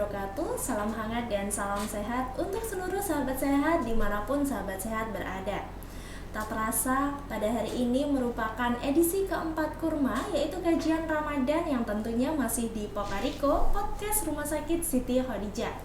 wabarakatuh. Salam hangat dan salam sehat untuk seluruh sahabat sehat dimanapun sahabat sehat berada. Tak terasa pada hari ini merupakan edisi keempat Kurma, yaitu kajian Ramadan yang tentunya masih di Pokariko, podcast Rumah Sakit Siti Khadijah.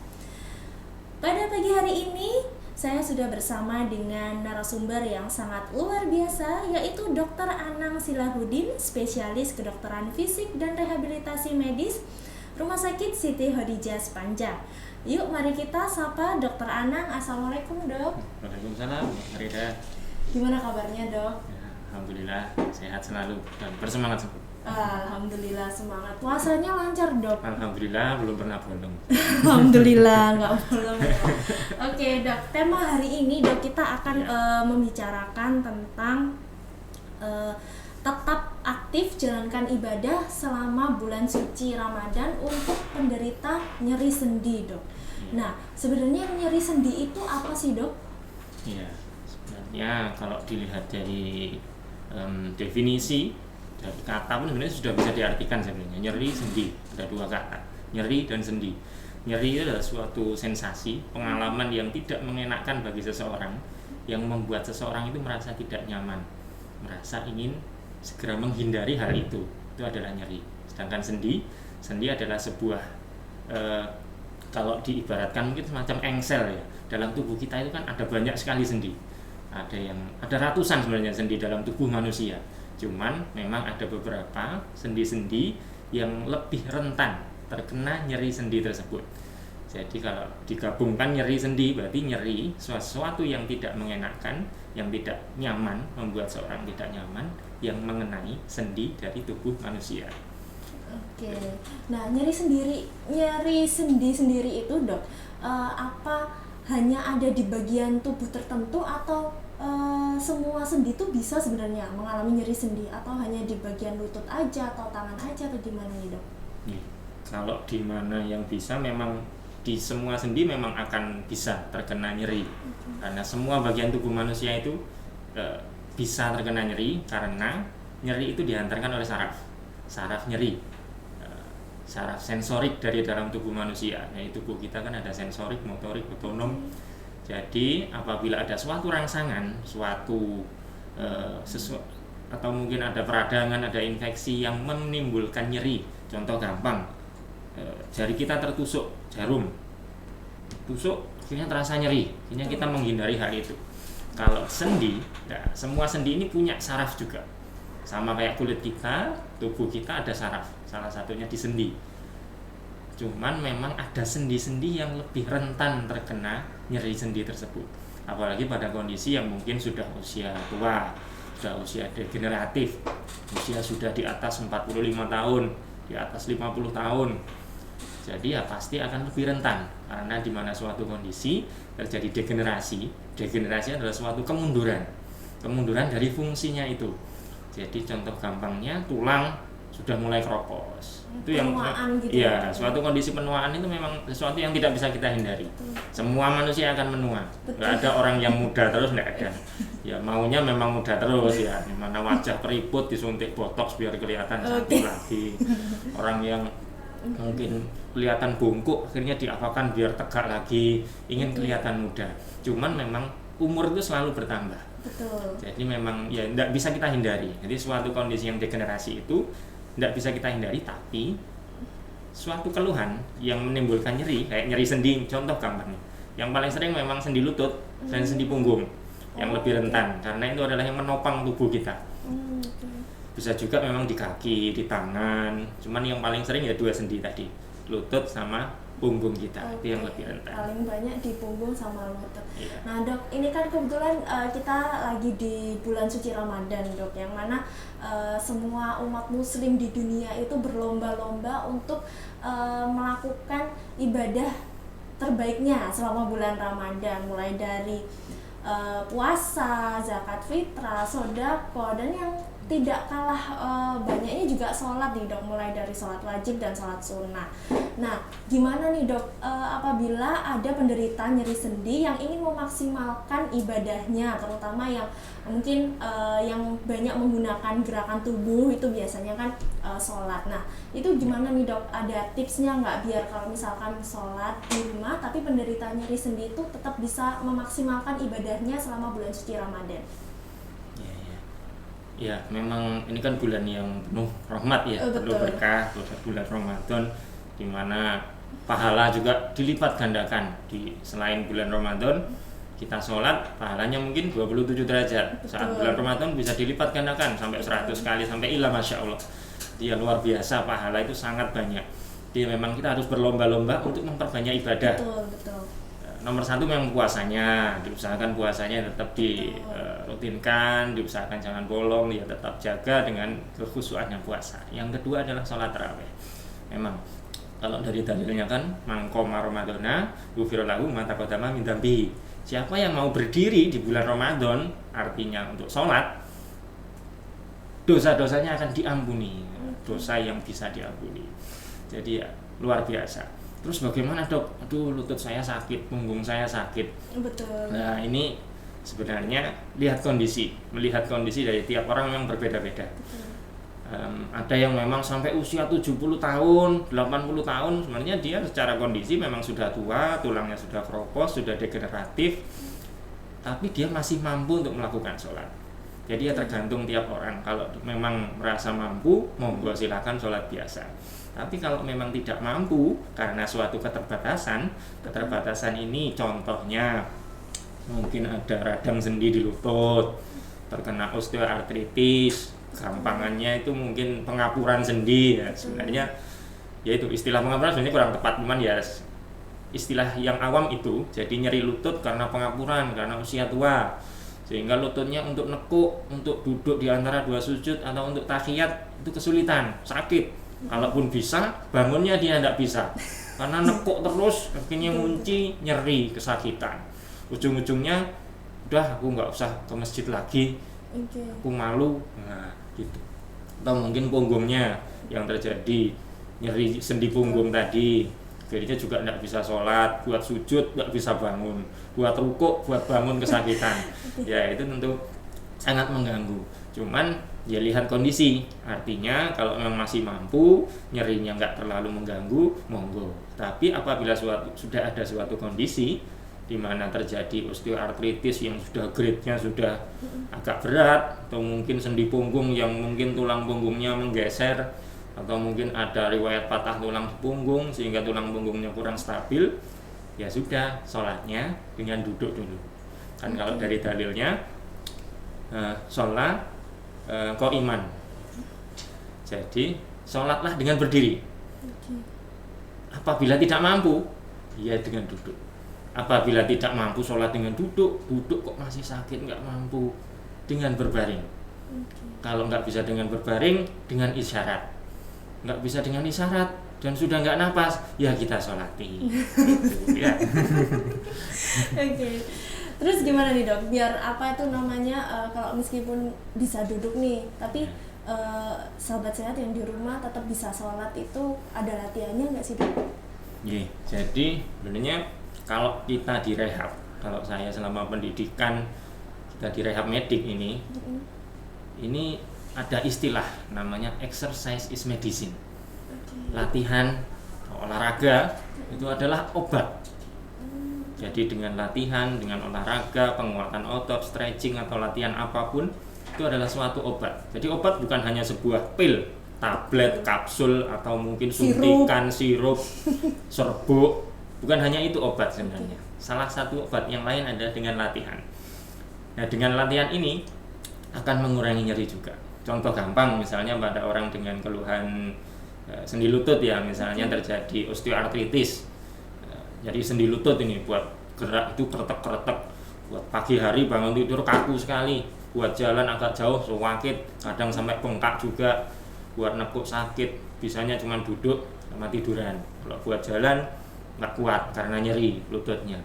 Pada pagi hari ini saya sudah bersama dengan narasumber yang sangat luar biasa, yaitu Dr. Anang Silahudin, spesialis kedokteran fisik dan rehabilitasi medis Rumah Sakit Siti Khadijah Sepanjang. Yuk mari kita sapa Dr. Anang. Assalamualaikum dok. Waalaikumsalam, Rida. Gimana kabarnya dok? Ya, alhamdulillah sehat selalu dan bersemangat. Alhamdulillah semangat. Puasanya lancar dok? Alhamdulillah belum pernah bolong. Alhamdulillah nggak bolong. Oke dok, tema hari ini dok kita akan membicarakan tentang tetap aktif jalankan ibadah selama bulan suci Ramadan untuk penderita nyeri sendi dok. Nah sebenarnya nyeri sendi itu apa sih dok? Iya, sebenarnya kalau dilihat dari definisi dari kata pun sebenarnya sudah bisa diartikan sebenarnya. Nyeri sendi, ada dua kata, nyeri dan sendi. Nyeri itu adalah suatu sensasi, pengalaman yang tidak mengenakan bagi seseorang, yang membuat seseorang itu merasa tidak nyaman, merasa ingin segera menghindari hal itu adalah nyeri. Sedangkan sendi adalah sebuah kalau diibaratkan mungkin semacam engsel ya. Dalam tubuh kita itu kan ada banyak sekali sendi. Ada ratusan sebenarnya sendi dalam tubuh manusia. Cuman memang ada beberapa sendi-sendi yang lebih rentan terkena nyeri sendi tersebut. Jadi kalau digabungkan nyeri sendi berarti nyeri sesuatu yang tidak mengenakan, yang tidak nyaman, membuat seorang tidak nyaman, yang mengenai sendi dari tubuh manusia. Oke. Nah, nyeri sendi sendiri itu dok, apa hanya ada di bagian tubuh tertentu atau semua sendi itu bisa sebenarnya mengalami nyeri sendi, atau hanya di bagian lutut aja atau tangan aja atau gimana nih dok? Kalau di mana yang bisa, memang di semua sendi memang akan bisa terkena nyeri. Karena semua bagian tubuh manusia itu bisa terkena nyeri, karena nyeri itu dihantarkan oleh saraf nyeri, saraf sensorik dari dalam tubuh manusia. Nah, tubuh kita kan ada sensorik, motorik, otonom. Jadi apabila ada suatu rangsangan, atau mungkin ada peradangan, ada infeksi yang menimbulkan nyeri, contoh gampang, jari kita tertusuk jarum, akhirnya terasa nyeri, akhirnya kita menghindari hal itu. Kalau sendi, semua sendi ini punya saraf juga, sama kayak kulit kita, tubuh kita ada saraf, salah satunya di sendi. Cuman memang ada sendi-sendi yang lebih rentan terkena nyeri sendi tersebut, apalagi pada kondisi yang mungkin sudah usia tua, sudah usia degeneratif, usia sudah di atas 45 tahun, di atas 50 tahun. Jadi ya pasti akan lebih rentan, karena di mana suatu kondisi terjadi degenerasi adalah suatu kemunduran dari fungsinya itu. Jadi contoh gampangnya, tulang sudah mulai keropos. Itu yang gitu ya. Suatu kondisi penuaan itu memang sesuatu yang tidak bisa kita hindari. Semua manusia akan menua. Nggak ada orang yang muda terus, nggak ada. Ya maunya memang muda terus ya. Dimana wajah keriput disuntik botox biar kelihatan cantik lagi. Orang yang mungkin kelihatan bungkuk akhirnya diapakan biar tegak lagi, ingin kelihatan muda. Cuman memang umur itu selalu bertambah. Betul. Jadi memang ya tidak bisa kita hindari. Jadi suatu kondisi yang degenerasi itu tidak bisa kita hindari, tapi suatu keluhan yang menimbulkan nyeri, kayak nyeri sendi, contoh gampangnya, yang paling sering memang sendi lutut dan sendi punggung yang lebih rentan, karena itu adalah yang menopang tubuh kita. Bisa juga memang di kaki, di tangan, cuman yang paling sering ya dua sendi tadi, lutut sama punggung kita. Itu yang lebih rentan. Paling banyak di punggung sama lutut. Iya. Nah dok, ini kan kebetulan kita lagi di bulan suci Ramadan dok, yang mana semua umat muslim di dunia itu berlomba-lomba untuk melakukan ibadah terbaiknya selama bulan Ramadan, mulai dari puasa, zakat fitrah, sedekah, dan yang tidak kalah banyaknya juga sholat nih dok, mulai dari sholat wajib dan sholat sunnah. Nah, gimana nih dok apabila ada penderita nyeri sendi yang ingin memaksimalkan ibadahnya, terutama yang mungkin yang banyak menggunakan gerakan tubuh itu biasanya kan sholat. Nah, itu gimana nih dok? Ada tipsnya nggak biar kalau misalkan sholat di rumah tapi penderita nyeri sendi itu tetap bisa memaksimalkan ibadahnya selama bulan suci Ramadan? Ya, memang ini kan bulan yang penuh rahmat ya, penuh berkah, bulan Ramadan, di mana pahala juga dilipat gandakan. Selain bulan Ramadan, kita sholat, pahalanya mungkin 27 derajat. Saat bulan Ramadan bisa dilipat gandakan sampai 100 kali, sampai ilah, Masya Allah. Dia luar biasa, pahala itu sangat banyak. Jadi memang kita harus berlomba-lomba untuk memperbanyak ibadah. Betul. Nomor satu memang puasanya, diusahakan puasanya tetap dirutinkan, diusahakan jangan bolong, ya tetap jaga dengan kekhusyuannya puasa. Yang kedua adalah sholat tarawih. Memang kalau dari dalilnya kan mangkoma Ramadana ghufira lahu ma taqaddama min dzambi. Siapa yang mau berdiri di bulan Ramadan, artinya untuk sholat, dosa-dosanya akan diampuni, dosa yang bisa diampuni. Jadi ya, luar biasa. Terus bagaimana dok? Aduh, lutut saya sakit, punggung saya sakit. Betul. Nah, ini sebenarnya melihat kondisi dari tiap orang yang berbeda-beda. Ada yang memang sampai usia 70 tahun, 80 tahun, sebenarnya dia secara kondisi memang sudah tua, tulangnya sudah keropos, sudah degeneratif, tapi dia masih mampu untuk melakukan sholat. Jadi ya tergantung tiap orang. Kalau memang merasa mampu, monggo silakan sholat biasa. Tapi kalau memang tidak mampu karena suatu keterbatasan ini contohnya mungkin ada radang sendi di lutut, terkena osteoartritis, gampangannya itu mungkin pengapuran sendi ya. Sebenarnya ya itu istilah pengapuran sebenarnya kurang tepat, cuman ya istilah yang awam itu. Jadi nyeri lutut karena pengapuran, karena usia tua, sehingga lututnya untuk nekuk, untuk duduk di antara dua sujud atau untuk tahiyat itu kesulitan, sakit. Kalaupun bisa, bangunnya dia tidak bisa karena nekuk terus, akhirnya ngunci, nyeri, kesakitan. Ujung-ujungnya udah aku nggak usah ke masjid lagi, aku malu, nah gitu. Atau mungkin punggungnya yang terjadi nyeri sendi punggung tadi, akhirnya juga tidak bisa sholat, buat sujud tidak bisa bangun, buat rukuk, buat bangun kesakitan. Ya itu tentu sangat mengganggu. Cuman ya lihat kondisi, artinya kalau memang masih mampu, nyerinya nggak terlalu mengganggu, monggo. Tapi apabila sudah ada suatu kondisi di mana terjadi osteoartritis yang sudah grade-nya sudah agak berat, atau mungkin sendi punggung yang mungkin tulang punggungnya menggeser, atau mungkin ada riwayat patah tulang punggung sehingga tulang punggungnya kurang stabil, ya sudah, sholatnya dengan duduk dulu. Kan kalau dari dalilnya sholat qaiman. Jadi sholatlah dengan berdiri. Apabila tidak mampu, ya dengan duduk. Apabila tidak mampu sholat dengan duduk kok masih sakit, nggak mampu, dengan berbaring. Kalau nggak bisa dengan berbaring, dengan isyarat. Nggak bisa dengan isyarat dan sudah nggak napas, ya kita sholati. Gitu, ya. Oke. Terus gimana nih dok? Biar apa itu namanya kalau meskipun bisa duduk nih, tapi sahabat sehat yang di rumah tetap bisa sholat itu ada latihannya nggak sih dok? Yeah, jadi sebenarnya kalau kita direhab, kalau saya selama pendidikan kita direhab medik ini ada istilah namanya exercise is medicine. Latihan olahraga itu adalah obat. Jadi dengan latihan, dengan olahraga, penguatan otot, stretching atau latihan apapun itu adalah suatu obat. Jadi obat bukan hanya sebuah pil, tablet, kapsul atau mungkin suntikan, sirup, serbuk. Bukan hanya itu obat sebenarnya. Salah satu obat yang lain adalah dengan latihan. Nah, dengan latihan ini akan mengurangi nyeri juga. Contoh gampang misalnya pada orang dengan keluhan sendi lutut ya, misalnya terjadi osteoartritis. Jadi sendi lutut ini buat gerak itu kretek-kretek, buat pagi hari bangun tidur kaku sekali, buat jalan agak jauh sakit, kadang sampai bengkak juga, buat nekuk sakit, bisanya cuma duduk sama tiduran. Kalau buat jalan nggak kuat karena nyeri lututnya.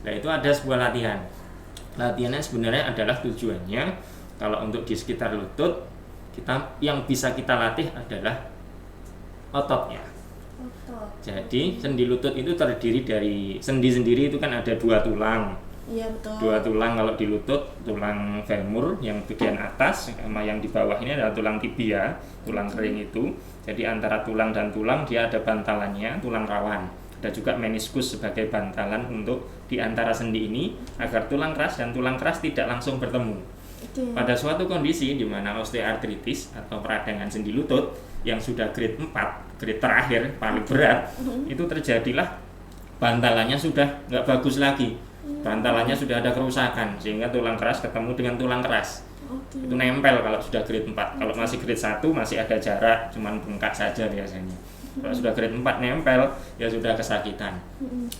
Nah itu ada sebuah latihan. Latihannya sebenarnya adalah tujuannya kalau untuk di sekitar lutut yang bisa kita latih adalah ototnya. Jadi sendi lutut itu terdiri dari sendi sendiri itu kan ada 2 tulang. Iya betul. 2 tulang kalau di lutut, tulang femur yang bagian atas sama yang di bawah ini adalah tulang tibia, tulang kering itu. Jadi antara tulang dan tulang dia ada bantalannya, tulang rawan. Ada juga meniskus sebagai bantalan untuk di antara sendi ini agar tulang keras dan tulang keras tidak langsung bertemu. Pada suatu kondisi di mana osteoartritis atau peradangan sendi lutut yang sudah grade 4, grade terakhir paling berat, itu terjadilah bantalannya sudah nggak bagus lagi. Bantalannya sudah ada kerusakan sehingga tulang keras ketemu dengan tulang keras. Itu nempel kalau sudah grade 4. Kalau masih grade 1 masih ada jarak, cuman bengkak saja biasanya. Kalau sudah grade 4 nempel, ya sudah kesakitan.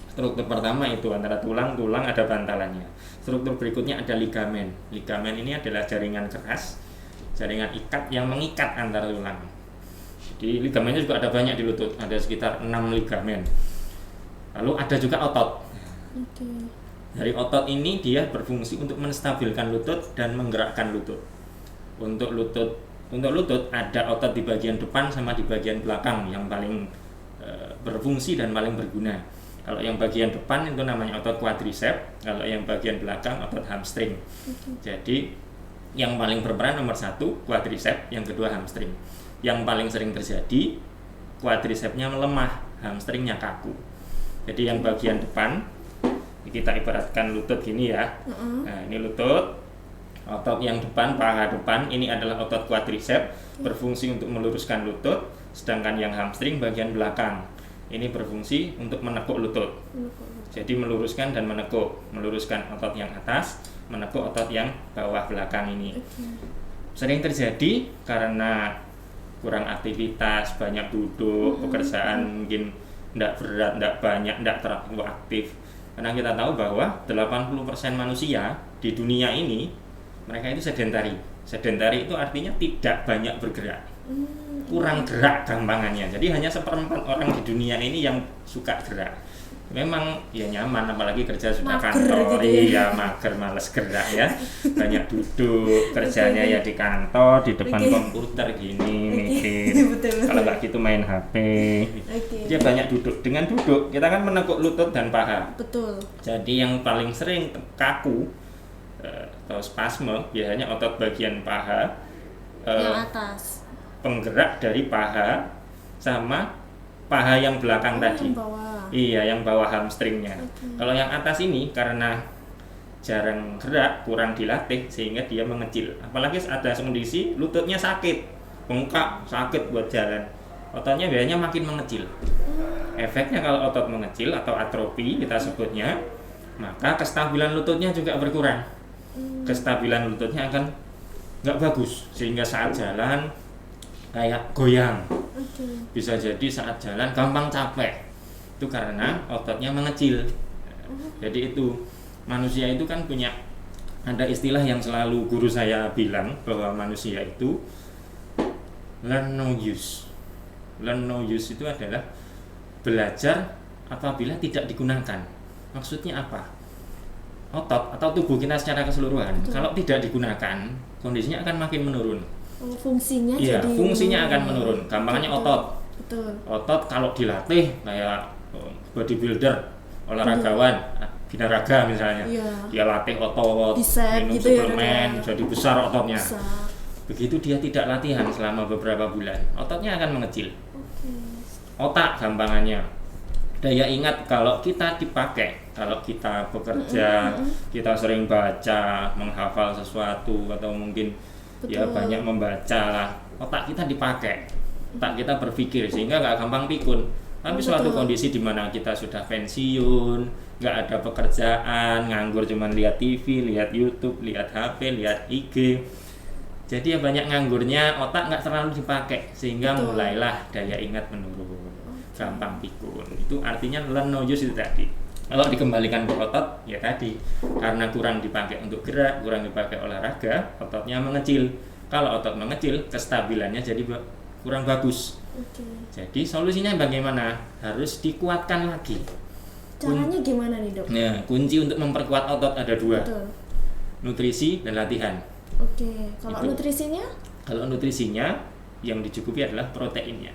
Struktur pertama itu antara tulang ada bantalannya. Struktur berikutnya ada ligamen. Ligamen ini adalah jaringan keras, jaringan ikat yang mengikat antara tulang. Jadi ligamennya juga ada banyak di lutut, ada sekitar 6 ligamen. Lalu ada juga otot. Dari otot ini dia berfungsi untuk menstabilkan lutut dan menggerakkan lutut. Untuk lutut ada otot di bagian depan sama di bagian belakang yang paling berfungsi dan paling berguna. Kalau yang bagian depan itu namanya otot quadriceps, kalau yang bagian belakang otot hamstring. Jadi yang paling berperan nomor 1 quadriceps, yang kedua hamstring. Yang paling sering terjadi quadricepsnya melemah, hamstringnya kaku. Jadi yang bagian depan kita ibaratkan lutut gini ya. Nah, ini lutut. Otot yang depan, paha depan, ini adalah otot quadriceps, berfungsi untuk meluruskan lutut, sedangkan yang hamstring bagian belakang, ini berfungsi untuk menekuk lutut. Jadi meluruskan dan menekuk, meluruskan otot yang atas, menekuk otot yang bawah belakang ini. Sering terjadi karena kurang aktivitas, banyak duduk, pekerjaan mungkin tidak berat, tidak banyak, tidak terlalu aktif. Karena kita tahu bahwa 80% manusia di dunia ini mereka itu sedentari. Sedentari itu artinya tidak banyak bergerak, kurang gerak gampangannya. Jadi hanya 1/4 orang di dunia ini yang suka gerak. Memang ya nyaman, apalagi kerja sudah kantor, iya mager, males gerak ya. Banyak duduk, kerjanya ya di kantor, di depan komputer gini mikir. Kalau nggak gitu main HP. Dia banyak duduk. Dengan duduk kita kan menekuk lutut dan paha. Betul. Jadi yang paling sering kaku atau spasme biasanya otot bagian paha, yang atas, penggerak dari paha sama paha yang belakang tadi. Yang bawah. Iya, yang bawah hamstringnya. Kalau yang atas ini karena jarang gerak, kurang dilatih sehingga dia mengecil. Apalagi ada kondisi lututnya sakit, bengkak, sakit buat jalan. Ototnya biasanya makin mengecil. Efeknya kalau otot mengecil atau atrofi kita sebutnya, maka kestabilan lututnya juga berkurang. Kestabilan lututnya akan nggak bagus sehingga saat jalan kayak goyang. Bisa jadi saat jalan gampang capek. Itu karena ototnya mengecil. Jadi itu manusia itu kan punya ada istilah yang selalu guru saya bilang bahwa manusia itu learn no use. Learn no use itu adalah belajar apabila tidak digunakan. Maksudnya apa? Otot atau tubuh kita secara keseluruhan kalau tidak digunakan kondisinya akan makin menurun. Fungsinya iya, jadi fungsinya akan menurun. Gampangannya otot. Betul. Otot kalau dilatih kayak bodybuilder, olahragawan, binaraga misalnya, dia latih otot, minum gitu suplemen, jadi besar ototnya. Besar. Begitu dia tidak latihan selama beberapa bulan, ototnya akan mengecil. Otak gampangannya, daya ingat kalau kita dipakai, kalau kita bekerja, kita sering baca, menghafal sesuatu atau mungkin ya banyak membaca lah, otak kita dipakai, otak kita berpikir sehingga nggak gampang pikun. Tapi suatu kondisi di mana kita sudah pensiun, nggak ada pekerjaan, nganggur cuman lihat TV, lihat YouTube, lihat HP, lihat IG. Jadi ya banyak nganggurnya, otak nggak terlalu dipakai sehingga mulailah daya ingat menurun, gampang pikun. Itu artinya learn no use itu tadi. Kalau dikembalikan ke otot, ya tadi karena kurang dipakai untuk gerak, kurang dipakai olahraga, ototnya mengecil. Kalau otot mengecil, kestabilannya jadi kurang bagus. Jadi solusinya bagaimana? Harus dikuatkan lagi. Caranya gimana nih dok? Nah, kunci untuk memperkuat otot ada 2. Betul. Nutrisi dan latihan. Kalau nutrisinya? Kalau nutrisinya yang dicukupi adalah proteinnya.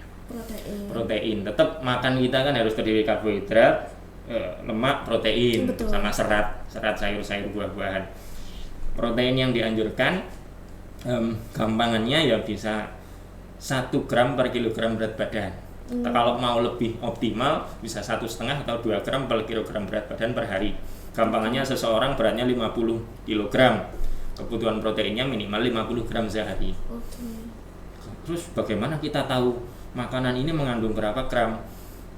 Protein. Tetap makan kita kan harus terdiri karbohidrat, lemak, protein, Betul. sama serat sayur-sayur, buah-buahan. Protein yang dianjurkan gampangannya ya bisa 1 gram per kilogram berat badan. Kalau mau lebih optimal bisa 1,5 atau 2 gram per kilogram berat badan per hari. Gampangannya seseorang beratnya 50 kilogram, kebutuhan proteinnya minimal 50 gram sehari. Terus bagaimana kita tahu makanan ini mengandung berapa gram?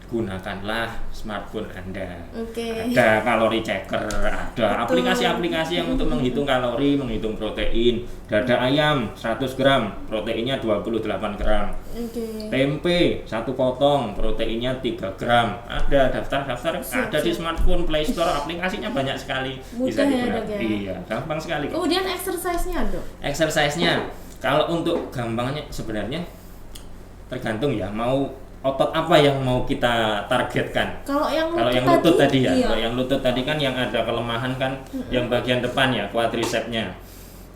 Gunakanlah smartphone Anda. Ada kalori checker, ada aplikasi-aplikasi yang untuk menghitung kalori, menghitung protein. Dada ayam 100 gram, proteinnya 28 gram. Tempe 1 potong, proteinnya 3 gram. Ada daftar-daftar, ada di smartphone, Play Store, aplikasinya banyak sekali. Mudah bisa ya, digunakan. Dok, ya? Iya, gampang sekali. Kemudian exercise-nya, Dok? Exercise-nya, kalau untuk gampangnya sebenarnya tergantung ya, mau otot apa yang mau kita targetkan. Kalau yang lutut tadi ya, iya. kalau yang lutut tadi kan yang ada kelemahan kan, yang bagian depan ya, quadricepsnya.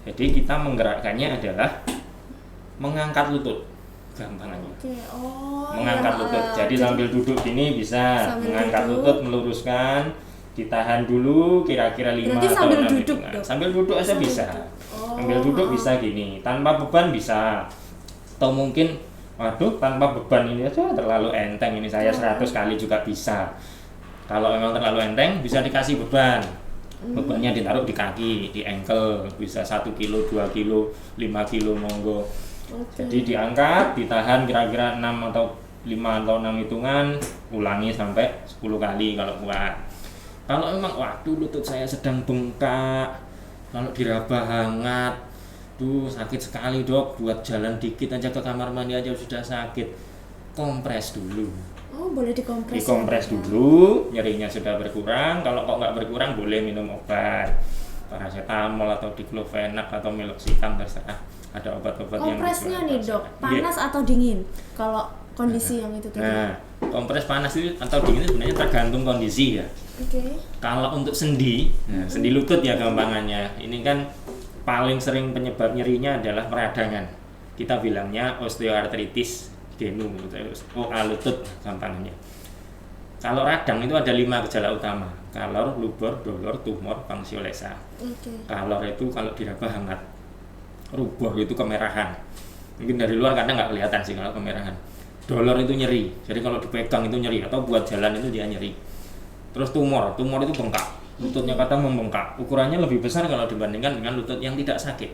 Jadi kita menggerakkannya adalah mengangkat lutut, gampangannya. Mengangkat lutut. Jadi sambil duduk gini bisa mengangkat lutut, meluruskan, ditahan dulu kira-kira 5 Berarti atau sambil 6 duduk, hitungan. Dok? Sambil duduk aja bisa. Sambil duduk bisa gini, tanpa beban bisa. Atau mungkin waduh, tanpa beban ini aja terlalu enteng, ini saya 100 kali juga bisa. Kalau memang terlalu enteng bisa dikasih beban. Bebannya ditaruh di kaki, di ankle, bisa 1 kilo, 2 kilo, 5 kilo monggo. Jadi diangkat, ditahan kira-kira 6 atau 5 atau 6 hitungan, ulangi sampai 10 kali kalau kuat. Kalau memang waduh lutut saya sedang bengkak, kalau diraba hangat, tuh sakit sekali dok, buat jalan dikit aja ke kamar mandi aja sudah sakit, kompres dulu. Boleh dikompres. Dikompres dulu, nyerinya sudah berkurang. Kalau kok nggak berkurang boleh minum obat, paracetamol atau diclofenac atau meloxicam, terserah. Ada obat-obat yang kompresnya nih dok, panas atau dingin? Kalau kondisi yang itu tadi. Nah, kompres panas itu atau dingin itu sebenarnya tergantung kondisi ya. Kalau untuk sendi, sendi lutut ya gampangannya, ini kan paling sering penyebab nyerinya adalah peradangan. Kita bilangnya osteoartritis genu, OA lutut gampangannya. Kalau radang itu ada 5 gejala utama: kalor, lubor, dolor, tumor, fangsiolesa. Kalor itu kalau diraba hangat, rubor itu kemerahan. Mungkin dari luar kadang nggak kelihatan sih kalau kemerahan. Dolor itu nyeri, jadi kalau dipegang itu nyeri, atau buat jalan itu dia nyeri. Terus tumor itu bengkak, lututnya kadang membengkak, ukurannya lebih besar kalau dibandingkan dengan lutut yang tidak sakit.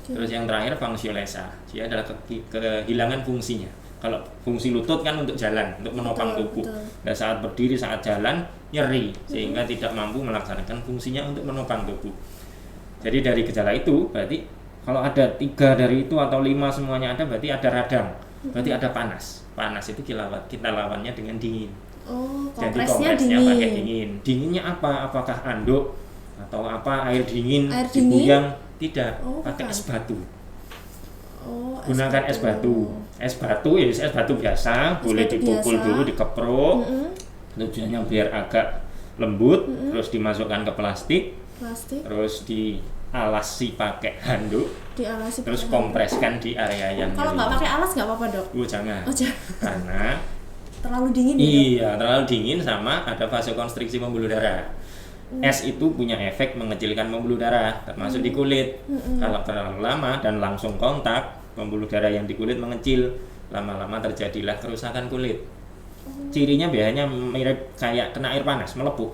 Terus yang terakhir fangsiolesa, dia adalah kehilangan fungsinya. Kalau fungsi lutut kan untuk jalan, untuk menopang tubuh. Dan saat berdiri, saat jalan nyeri, sehingga tidak mampu melaksanakan fungsinya untuk menopang tubuh. Jadi dari gejala itu berarti kalau ada 3 dari itu atau 5 semuanya ada, berarti ada radang, berarti ada panas. Panas itu kita lawannya dengan dingin. Jadi kompresnya pakai dingin. Dinginnya apa? Apakah anduk atau apa? Air dingin dibuyang? Tidak, pakai es batu. Gunakan es batu. Es batu ya es batu biasa, boleh dipukul dulu, dikeprok. Tujuannya biar agak lembut, terus dimasukkan ke plastik. Terus dialasi pakai handuk, terus kompreskan di area yang kalau nggak pakai alas nggak apa-apa dok? Jangan. Karena terlalu dingin. Iya, terlalu dingin sama ada vasokonstriksi pembuluh darah. Es itu punya efek mengecilkan pembuluh darah, termasuk di kulit. Kalau terlalu lama dan langsung kontak, pembuluh darah yang di kulit mengecil, lama-lama terjadilah kerusakan kulit. Cirinya biasanya mirip kayak kena air panas, melepuh.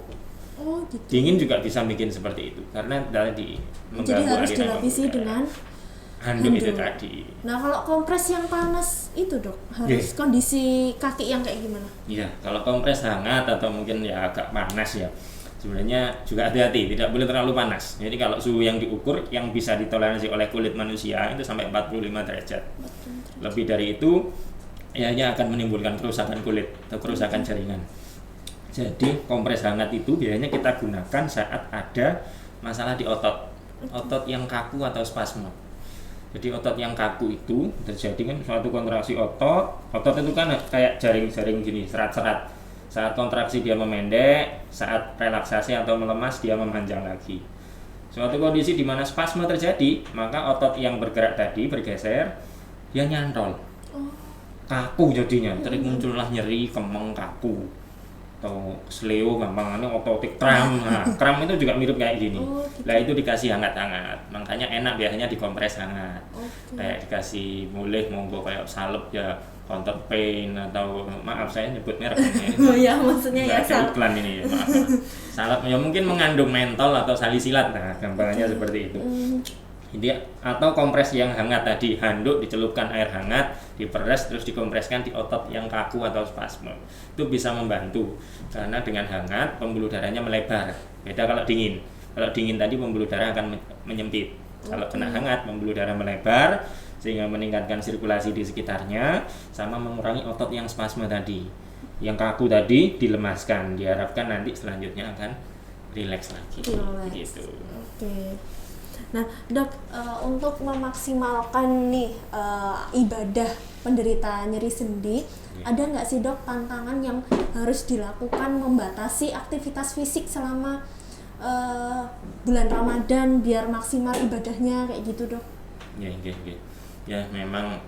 Gitu. Dingin juga bisa bikin seperti itu karena tadi mengganggu. Jadi harus dilapisi dengan handuk itu tadi. Nah kalau kompres yang panas itu dok, harus kondisi kaki yang kayak gimana? Iya, kalau kompres hangat atau mungkin ya agak panas ya, sebenarnya juga hati-hati, tidak boleh terlalu panas. Jadi kalau suhu yang diukur yang bisa ditoleransi oleh kulit manusia itu sampai 45 derajat. Lebih dari itu ya akan menimbulkan kerusakan kulit atau kerusakan jaringan. Jadi kompres hangat itu biasanya kita gunakan saat ada masalah di otot yang kaku atau spasme. Jadi otot yang kaku itu terjadi kan suatu kontraksi otot itu kan kayak jaring-jaring gini, serat-serat. Saat kontraksi dia memendek, saat relaksasi atau melemas dia memanjang lagi. Suatu kondisi di mana spasme terjadi, maka otot yang bergerak tadi bergeser, dia nyantol, kaku jadinya, terus muncullah nyeri, kemeng, kaku, atau sleo gampangannya ototik kram. Nah, kram itu juga mirip kayak gini. Lah itu dikasih hangat-hangat, makanya enak biasanya dikompres hangat. Kayak dikasih boleh monggo kayak salep ya, counter pain atau maaf saya nyebut merek ini. Oh ya, maksudnya ya salep iklan ini ya, maaf. Salep ya mungkin mengandung mentol atau salisilat, nah gampangannya seperti itu. Jadi atau kompres yang hangat tadi, handuk dicelupkan air hangat, diperes terus dikompreskan di otot yang kaku atau spasme. Itu bisa membantu karena dengan hangat pembuluh darahnya melebar. Beda kalau dingin. Kalau dingin tadi pembuluh darah akan menyempit. Kalau kena hangat pembuluh darah melebar sehingga meningkatkan sirkulasi di sekitarnya sama mengurangi otot yang spasme tadi. Yang kaku tadi dilemaskan. Diharapkan nanti selanjutnya akan rileks lagi. Gitu. Oke. Nah, Dok, untuk memaksimalkan nih ibadah penderita nyeri sendi, ada nggak sih Dok tantangan yang harus dilakukan membatasi aktivitas fisik selama bulan Ramadan biar maksimal ibadahnya kayak gitu, Dok? Ya, memang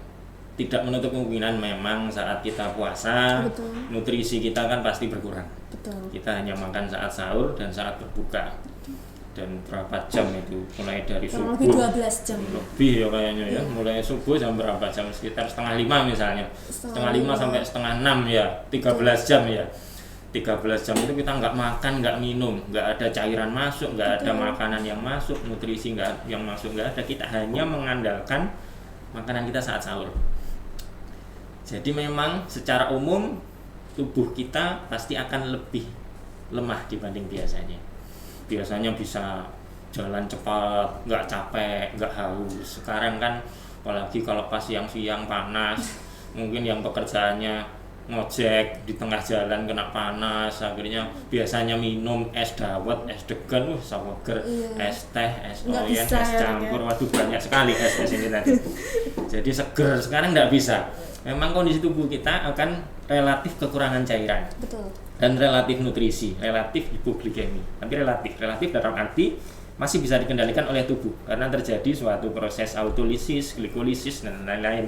tidak menutup kemungkinan memang saat kita puasa, Betul. nutrisi kita kan pasti berkurang. Betul. Kita hanya makan saat sahur dan saat berbuka. Dan berapa jam itu, mulai dari subuh lebih 12 jam lebih ya kayaknya ya, mulai subuh jam berapa jam, sekitar 4:30 misalnya, 5:30 sampai 5:30 ya, 13 jam ya. 13 jam itu kita nggak makan, nggak minum, nggak ada cairan masuk, nggak ada makanan yang masuk, nutrisi nggak yang masuk, nggak ada. Kita hanya mengandalkan makanan kita saat sahur. Jadi memang secara umum tubuh kita pasti akan lebih lemah dibanding biasanya. Biasanya bisa jalan cepat, nggak capek, nggak haus. Sekarang kan apalagi kalau pas siang-siang panas, mungkin yang pekerjaannya ngojek di tengah jalan kena panas, akhirnya biasanya minum es dawet, es degan, sawoger, es teh, es oyen, es campur, waduh banyak sekali es ini tadi. Jadi seger, sekarang nggak bisa. Memang kondisi tubuh kita akan relatif kekurangan cairan. Betul. Dan relatif nutrisi, relatif hipoglikemi. Tapi relatif dalam arti masih bisa dikendalikan oleh tubuh karena terjadi suatu proses autolisis, glikolisis dan lain-lain.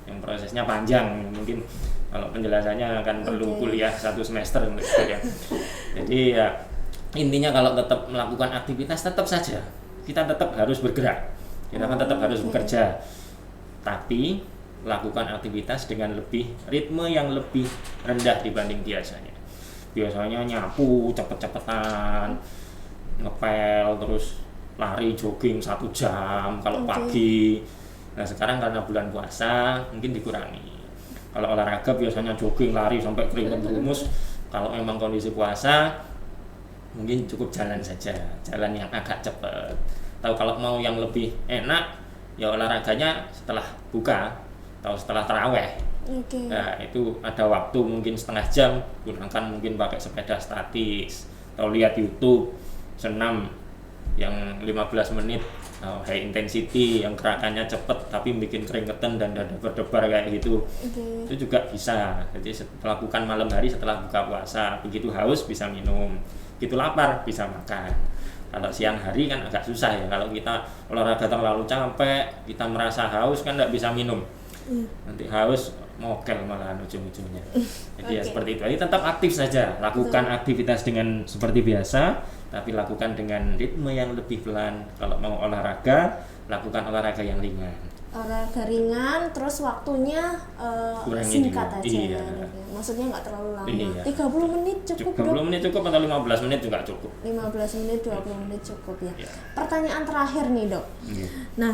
Yang prosesnya panjang, mungkin kalau penjelasannya akan perlu kuliah 1 semester ya. Jadi ya intinya kalau tetap melakukan aktivitas tetap saja kita tetap harus bergerak, kita kan tetap harus bekerja, tapi lakukan aktivitas dengan ritme yang lebih rendah dibanding biasanya. Biasanya nyapu cepet-cepetan, ngepel terus lari jogging 1 jam kalau pagi. Nah sekarang karena bulan puasa mungkin dikurangi. Kalau olahraga biasanya jogging lari sampai keringat berumus. Kalau memang kondisi puasa mungkin cukup jalan saja, jalan yang agak cepat. Atau kalau mau yang lebih enak ya olahraganya setelah buka atau setelah taraweh. Nah itu ada waktu mungkin setengah jam, gunakan mungkin pakai sepeda statis atau lihat YouTube senam yang 15 menit high intensity yang gerakannya cepet tapi bikin keringetan dan dada berdebar kayak gitu. Itu juga bisa. Jadi lakukan malam hari setelah buka puasa. Begitu haus bisa minum, begitu lapar bisa makan. Kalau siang hari kan agak susah ya, kalau kita olahraga terlalu capek, kita merasa haus kan nggak bisa minum. Nanti haus mokel malahan ujung-ujungnya. Jadi ya seperti itu. Jadi tetap aktif saja, lakukan aktivitas dengan seperti biasa, tapi lakukan dengan ritme yang lebih pelan. Kalau mau olahraga, lakukan olahraga yang ringan. Olahraga ringan, terus waktunya singkat aja. Iya. Maksudnya nggak terlalu lama. Iya. 30 menit cukup, 30 menit cukup atau 15 menit juga cukup. 15 menit, 20 menit cukup ya. Pertanyaan terakhir nih Dok. Nah,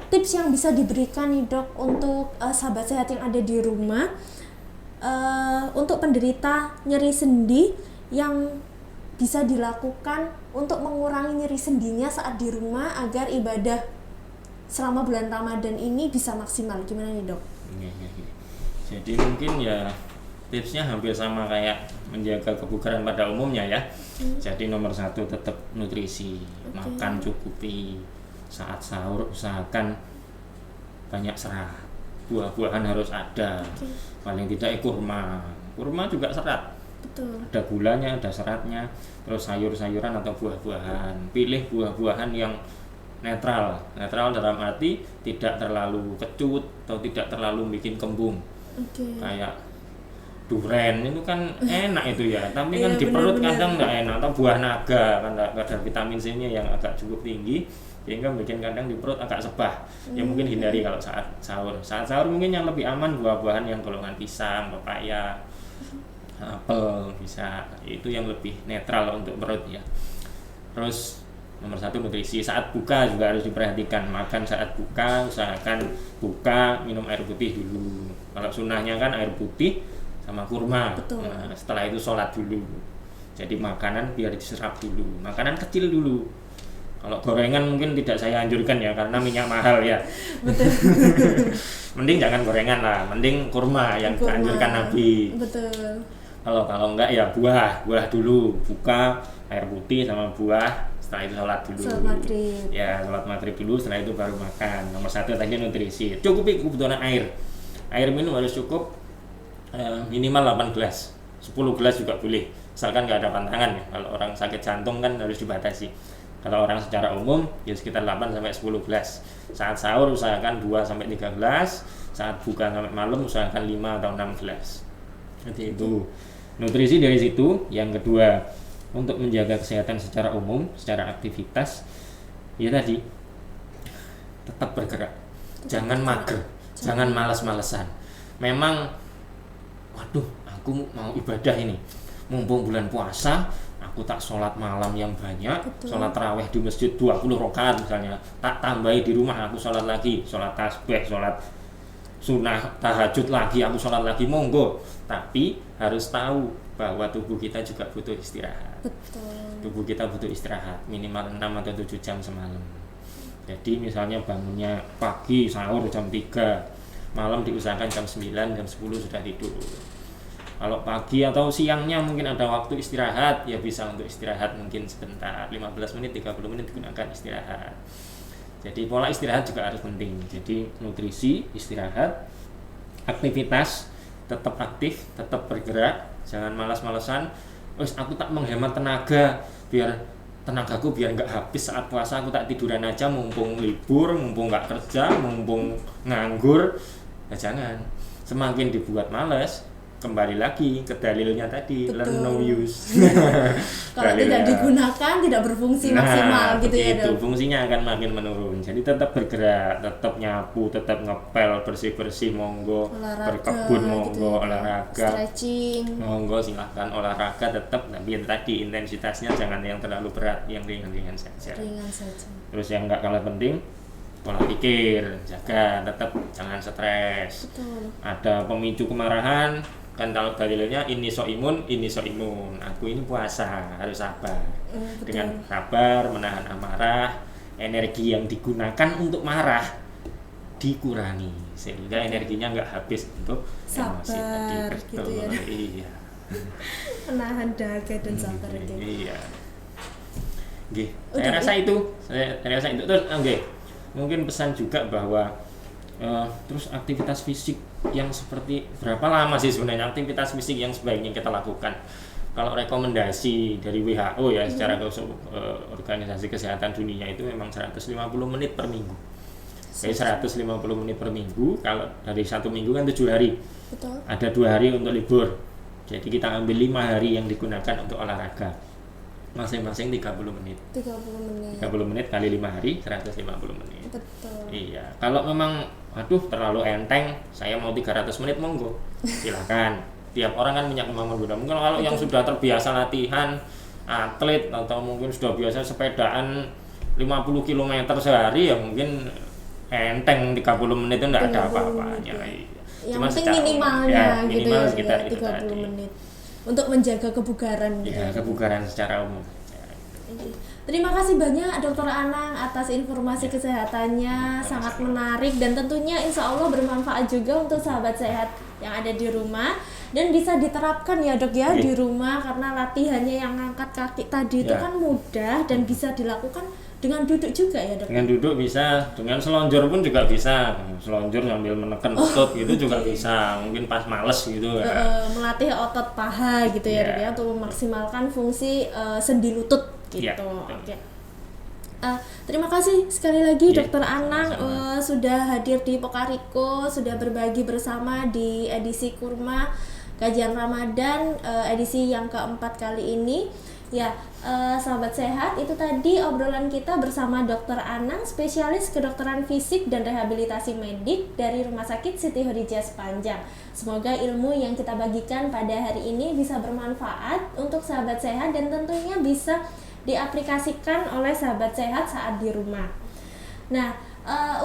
tips yang bisa diberikan nih Dok untuk sahabat sehat yang ada di rumah untuk penderita nyeri sendi yang bisa dilakukan untuk mengurangi nyeri sendinya saat di rumah agar ibadah selama bulan Ramadan ini bisa maksimal. Gimana nih Dok? Jadi mungkin ya tipsnya hampir sama kayak menjaga kebugaran pada umumnya ya. Jadi nomor 1 tetap nutrisi, makan cukupi, saat sahur usahakan banyak serat, buah-buahan harus ada, paling tidak kurma juga serat. Betul. Ada gulanya, ada seratnya, terus sayur-sayuran atau buah-buahan. Pilih buah-buahan yang netral. Netral dalam arti tidak terlalu kecut atau tidak terlalu bikin kembung. Kayak duren itu kan enak itu ya, tapi kan Iya, di perut benar-benar. kadang nggak enak. Atau buah naga kan kadar vitamin C-nya yang agak cukup tinggi, sehingga bikin kadang di perut agak sebah. Ya mungkin hindari kalau saat sahur. Saat sahur mungkin yang lebih aman buah-buahan yang golongan pisang, pepaya, apel bisa, itu yang lebih netral untuk perut ya. Terus nomor 1 nutrisi. Saat buka juga harus diperhatikan. Makan saat buka, usahakan buka minum air putih dulu. Kalau sunnahnya kan air putih sama kurma. Betul. Nah, setelah itu sholat dulu. Jadi makanan biar diserap dulu. Makanan kecil dulu. Kalau gorengan mungkin tidak saya anjurkan ya, karena minyak mahal ya. Betul. Mending jangan gorengan lah, mending kurma yang Kurma. dianjurkan Nabi. Betul. Kalau enggak ya buah dulu, buka air putih sama buah, setelah itu sholat dulu. Sholat maghrib. Ya, sholat maghrib dulu, setelah itu baru makan. Nomor 1 tadi nutrisi. Cukupi kebutuhan air. Air minum harus cukup minimal 8 gelas. 10 gelas juga boleh. Misalkan nggak ada pantangan ya. Kalau orang sakit jantung kan harus dibatasi. Kalau orang secara umum ya sekitar 8 sampai 10 gelas. Saat sahur usahakan 2 sampai 3 gelas. Saat buka sampai malam usahakan 5 atau 6 gelas. Jadi itu nutrisi dari situ. Yang kedua, untuk menjaga kesehatan secara umum, secara aktivitas, ya tadi tetap bergerak, jangan mager, jangan malas-malesan. Memang, waduh, aku mau ibadah ini, mumpung bulan puasa, aku tak sholat malam yang banyak, sholat tarawih di masjid 20 rakaat misalnya, tak tambahi di rumah aku sholat lagi, sholat tasbih, sholat sunnah tahajud lagi, aku sholat lagi, monggo. Tapi harus tahu bahwa tubuh kita juga butuh istirahat. Betul. Tubuh kita butuh istirahat minimal 6 atau 7 jam semalam. Jadi misalnya bangunnya pagi sahur jam 3, malam diusahakan jam 9, jam 10 sudah tidur. Kalau pagi atau siangnya mungkin ada waktu istirahat, ya bisa untuk istirahat mungkin sebentar, 15 menit, 30 menit digunakan istirahat. Jadi pola istirahat juga harus penting. Jadi nutrisi, istirahat, aktivitas, tetap aktif, tetap bergerak, jangan malas-malesan. Wes aku tak menghemat tenaga, biar tenagaku biar nggak habis saat puasa, aku tak tiduran aja mumpung libur, mumpung nggak kerja, mumpung nganggur. Ya jangan. Semakin dibuat malas, kembali lagi ke dalilnya tadi, learn no use. Kalau tidak digunakan tidak berfungsi maksimal gitu ya, Dok. Fungsinya akan makin menurun. Jadi tetap bergerak, tetap nyapu, tetap ngepel, bersih-bersih monggo, berkebun monggo, gitu ya, olahraga, stretching, monggo silahkan olahraga tetap, tapi yang tadi intensitasnya jangan yang terlalu berat, yang ringan-ringan saja. ringan saja. Terus yang nggak kalah penting, pola pikir, jaga, tetap jangan stres. Betul. Ada pemicu kemarahan, kan kalau dalilnya ini so imun, aku ini puasa, harus sabar. Dengan sabar menahan amarah, energi yang digunakan untuk marah dikurangi sehingga energinya nggak habis untuk emosi tadi. Sabar gitu ya. Iya. Menahan dahaga dan sabar itu. Iya. Nggih, saya rasa itu. Terus nggih. Mungkin pesan juga bahwa terus aktivitas fisik yang seperti berapa lama sih sebenarnya aktivitas fisik yang sebaiknya kita lakukan? Kalau rekomendasi dari WHO ya secara Organisasi Kesehatan Dunia itu memang 150 menit per minggu. Jadi 150 menit per minggu. Kalau dari 1 minggu kan 7 hari. Betul. Ada 2 hari untuk libur. Jadi kita ambil 5 hari yang digunakan untuk olahraga. Masing-masing 30 menit. 30 menit kali 5 hari 150 menit. Betul. Iya. Kalau memang terlalu enteng, saya mau 300 menit monggo. Silakan. Tiap orang kan punya kemampuan beda. Mungkin kalau yang sudah terbiasa latihan, atlet atau mungkin sudah biasa sepedaan 50 km sehari ya mungkin enteng 30 menit itu enggak ada apa-apanya. Yang penting minimalnya ya, gitu minimal ya, sekitar 30 itu tadi. menit. Untuk menjaga kebugaran. Ya, kebugaran secara umum. Terima kasih banyak Dr. Anang atas informasi kesehatannya, sangat menarik dan tentunya insya Allah bermanfaat juga untuk sahabat sehat yang ada di rumah dan bisa diterapkan ya Dok ya di rumah karena latihannya yang ngangkat kaki tadi itu kan mudah dan bisa dilakukan dengan duduk juga ya, Dok? Dengan duduk bisa, dengan selonjor pun juga bisa. Selonjor sambil menekan otot gitu juga bisa. Mungkin pas males gitu ya. Melatih otot paha gitu ya, Dok ya, untuk memaksimalkan fungsi sendi lutut gitu. Oke. Terima kasih sekali lagi Dokter Anang sudah hadir di Pokariko, sudah berbagi bersama di edisi Kurma Kajian Ramadan edisi yang keempat kali ini. Ya, sahabat sehat, itu tadi obrolan kita bersama Dokter Anang, spesialis kedokteran fisik dan rehabilitasi medik dari Rumah Sakit Siti Khadijah Sepanjang. Semoga ilmu yang kita bagikan pada hari ini bisa bermanfaat untuk sahabat sehat dan tentunya bisa diaplikasikan oleh sahabat sehat saat di rumah. Nah,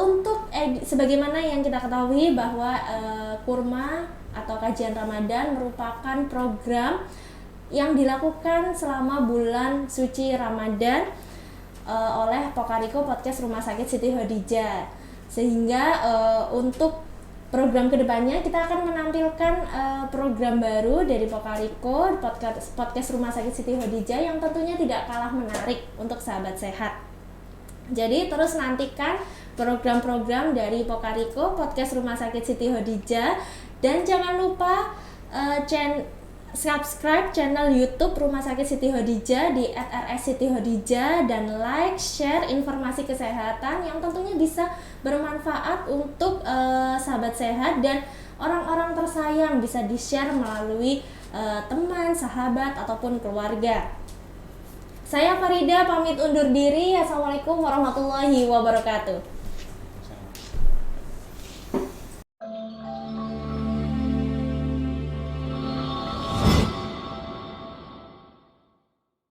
untuk sebagaimana yang kita ketahui bahwa Kurma atau Kajian Ramadan merupakan program yang dilakukan selama bulan suci Ramadan oleh Pokariko Podcast Rumah Sakit Siti Khadijah. Sehingga untuk program kedepannya kita akan menampilkan program baru dari Pokariko Podcast Rumah Sakit Siti Khadijah yang tentunya tidak kalah menarik untuk sahabat sehat. Jadi terus nantikan program-program dari Pokariko Podcast Rumah Sakit Siti Khadijah, dan jangan lupa subscribe channel YouTube Rumah Sakit Siti Khadijah di @rs_siti_khadijah dan like, share informasi kesehatan yang tentunya bisa bermanfaat untuk sahabat sehat dan orang-orang tersayang, bisa di-share melalui teman, sahabat ataupun keluarga. Saya Farida pamit undur diri. Assalamualaikum warahmatullahi wabarakatuh.